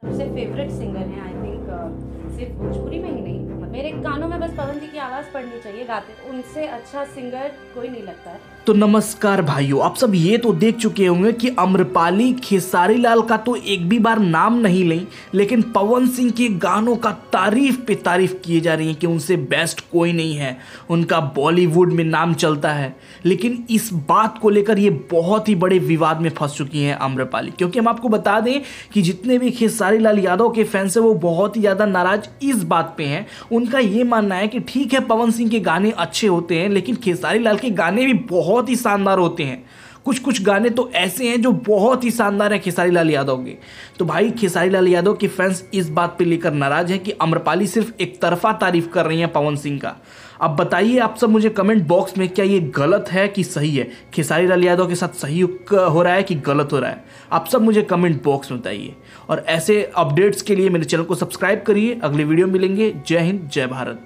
सबसे favourite singer हैं I think, सिर्फ भोजपुरी में ही नहीं, मेरे कानों में बस पवन जी की आवाज़ पड़नी चाहिए गाते, उनसे अच्छा सिंगर कोई नहीं लगता है। तो नमस्कार भाइयों, आप सब ये तो देख चुके होंगे कि आम्रपाली खेसारी लाल का तो एक भी बार नाम नहीं लें, लेकिन पवन सिंह के गानों का तारीफ पे तारीफ किए जा रही है कि उनसे बेस्ट कोई नहीं है, उनका बॉलीवुड में नाम चलता है। लेकिन इस बात को लेकर ये बहुत ही बड़े विवाद में फंस चुकी हैं आम्रपाली, क्योंकि हम आपको बता दें कि जितने भी खेसारी लाल यादव के फैंस हैं वो बहुत ही ज़्यादा नाराज इस बात पे हैं। उनका ये मानना है कि ठीक है, पवन सिंह के गाने अच्छे होते हैं, लेकिन खेसारी लाल के गाने भी बहुत ही शानदार होते हैं। कुछ कुछ गाने तो ऐसे हैं जो बहुत ही शानदार है खेसारी लाल यादव के। तो भाई, खेसारी लाल यादव के फैंस इस बात पे लेकर नाराज हैं कि आम्रपाली सिर्फ एक तरफा तारीफ कर रही हैं पवन सिंह का। अब बताइए आप सब मुझे कमेंट बॉक्स में, क्या ये गलत है कि सही है? खेसारी लाल यादव के साथ सही हो रहा है कि गलत हो रहा है? आप सब मुझे कमेंट बॉक्स में बताइए। और ऐसे अपडेट्स के लिए मेरे चैनल को सब्सक्राइब करिए। अगले वीडियो मिलेंगे। जय हिंद, जय भारत।